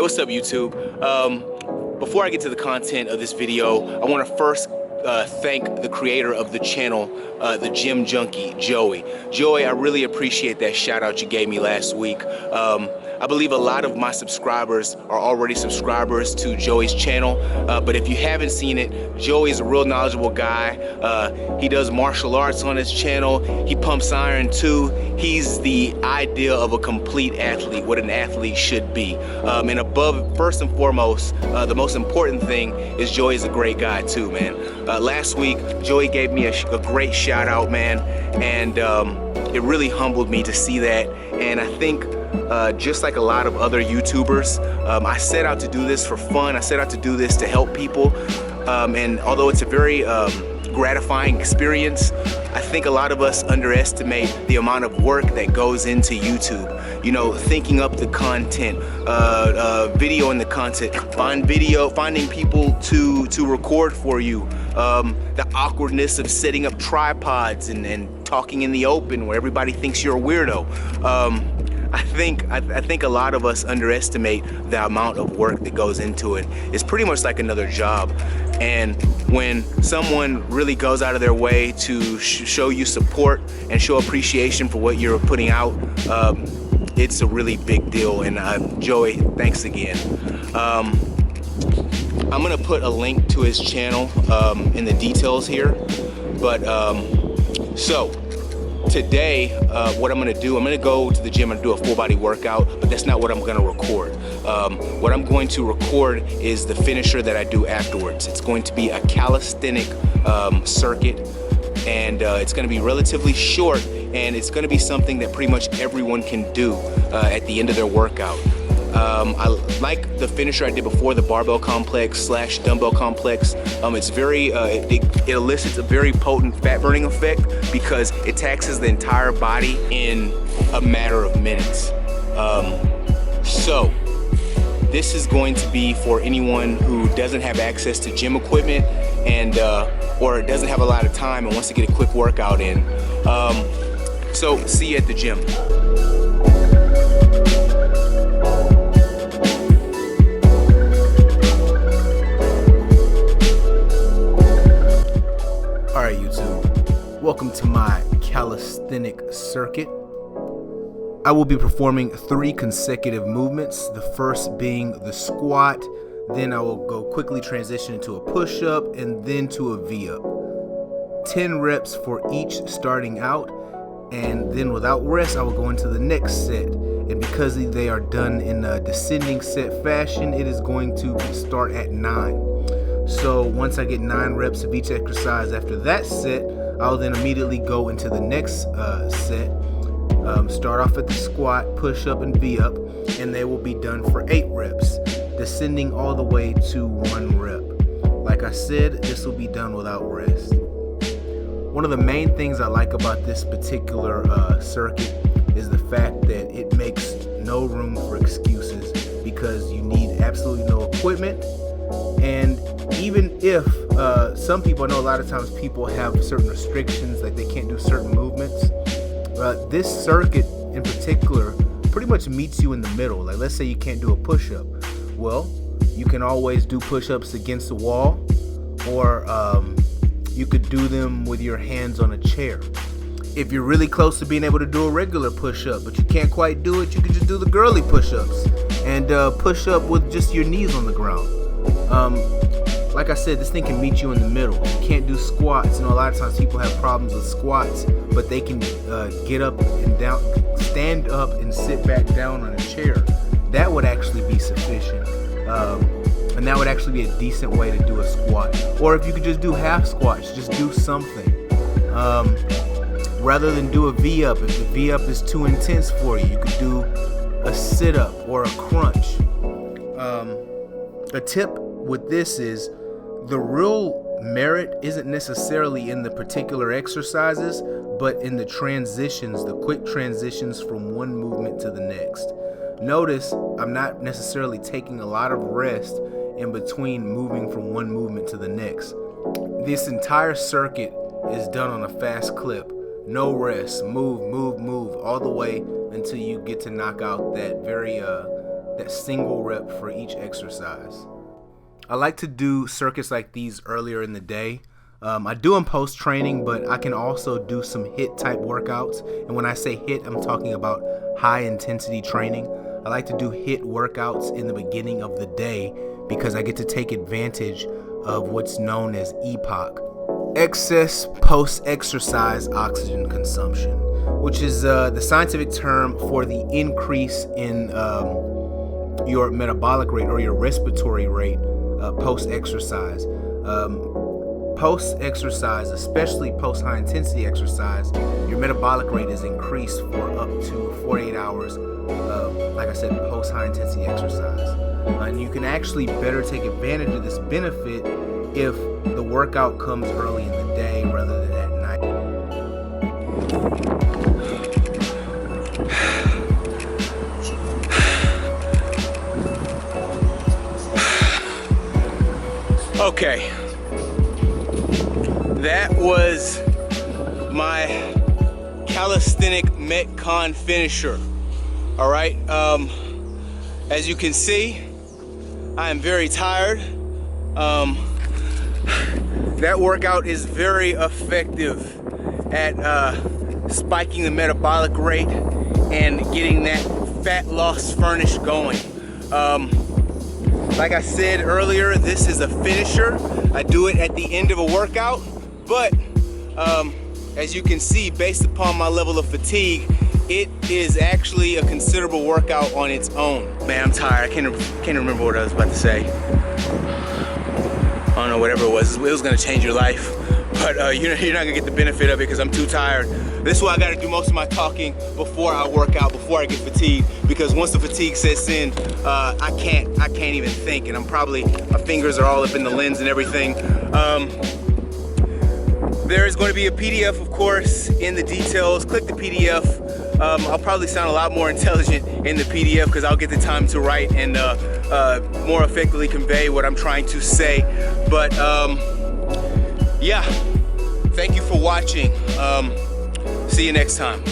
What's up, YouTube? Before I get to the content of this video, I want to first thank the creator of the channel, the Gym Junkie, Joey. Joey, I really appreciate that shout out you gave me last week. I believe a lot of my subscribers are already subscribers to Joey's channel, but if you haven't seen it, Joey's a real knowledgeable guy. He does martial arts on his channel. He pumps iron too. He's the idea of a complete athlete, what an athlete should be. And above, first and foremost, the most important thing is Joey's a great guy too, man. Last week, Joey gave me a great shout out, man, and it really humbled me to see that. And I think just like a lot of other YouTubers, I set out to do this for fun. I set out to do this to help people. And although it's a very gratifying experience, I think a lot of us underestimate the amount of work that goes into YouTube. You know, thinking up the content, videoing the content, finding people to record for you, the awkwardness of setting up tripods and talking in the open where everybody thinks you're a weirdo. I think a lot of us underestimate the amount of work that goes into it. It's pretty much like another job. And when someone really goes out of their way to show you support and show appreciation for what you're putting out, it's a really big deal. And Joey, thanks again. I'm gonna put a link to his channel in the details here. But so today, what I'm gonna do, I'm gonna go to the gym and do a full body workout, but that's not what I'm gonna record. What I'm going to record is the finisher that I do afterwards. It's going to be a calisthenic circuit, and it's gonna be relatively short, and it's gonna be something that pretty much everyone can do at the end of their workout. I like the finisher I did before, the barbell complex / dumbbell complex. It's very, it elicits a very potent fat burning effect because it taxes the entire body in a matter of minutes. So this is going to be for anyone who doesn't have access to gym equipment and or doesn't have a lot of time and wants to get a quick workout in. So see you at the gym. Alright, YouTube, welcome to my calisthenic circuit. I will be performing 3 consecutive movements, the first being the squat, then I will go quickly transition into a push-up and then to a V-up. 10 reps for each starting out, and then without rest I will go into the next set. And because they are done in a descending set fashion, it is going to start at 9. So once I get 9 reps of each exercise after that set, I'll then immediately go into the next set. Start off at the squat, push up, and V up, and they will be done for 8 reps, descending all the way to 1 rep. Like I said, this will be done without rest. One of the main things I like about this particular circuit is the fact that it makes no room for excuses, because you need absolutely no equipment. And even if some people, I know a lot of times people have certain restrictions, like they can't do certain movements, this circuit in particular pretty much meets you in the middle. Like, let's say you can't do a push-up. Well, you can always do push-ups against the wall, or you could do them with your hands on a chair. If you're really close to being able to do a regular push-up but you can't quite do it, you can just do the girly push-ups and push up with just your knees on the ground. Like I said, this thing can meet you in the middle. You can't do squats. You know, a lot of times people have problems with squats, but they can get up and down, stand up and sit back down on a chair. That would actually be sufficient. And that would actually be a decent way to do a squat. Or if you could just do half squats, just do something. Rather than do a V-up, if the V-up is too intense for you, you could do a sit-up or a crunch. A tip with this is the real merit isn't necessarily in the particular exercises, but in the transitions, the quick transitions from one movement to the next. Notice I'm not necessarily taking a lot of rest in between moving from one movement to the next. This entire circuit is done on a fast clip. No rest, move, move, move, all the way until you get to knock out that that single rep for each exercise. I like to do circuits like these earlier in the day. I do them post training, but I can also do some HIIT type workouts. And when I say HIIT, I'm talking about high intensity training. I like to do HIIT workouts in the beginning of the day because I get to take advantage of what's known as EPOC, excess post-exercise oxygen consumption, which is the scientific term for the increase in your metabolic rate or your respiratory rate post-exercise. Post-exercise, especially post-high intensity exercise, your metabolic rate is increased for up to 48 hours, like I said, post-high intensity exercise. And you can actually better take advantage of this benefit if the workout comes early in the day rather than at night. Okay. That was my Callisthenic Metcon finisher. All right. As you can see, I am very tired. That workout is very effective at spiking the metabolic rate and getting that fat loss furnace going. Like I said earlier, this is a finisher. I do it at the end of a workout. But as you can see, based upon my level of fatigue, it is actually a considerable workout on its own. Man, I'm tired. I can't remember what I was about to say. I don't know, whatever it was gonna change your life. But you're not gonna get the benefit of it because I'm too tired. This is why I gotta do most of my talking before I work out, before I get fatigued. Because once the fatigue sets in, I can't even think, and my fingers are all up in the lens and everything. There is going to be a PDF, of course, in the details. Click the PDF. I'll probably sound a lot more intelligent in the PDF because I'll get the time to write and more effectively convey what I'm trying to say. But yeah, thank you for watching. See you next time.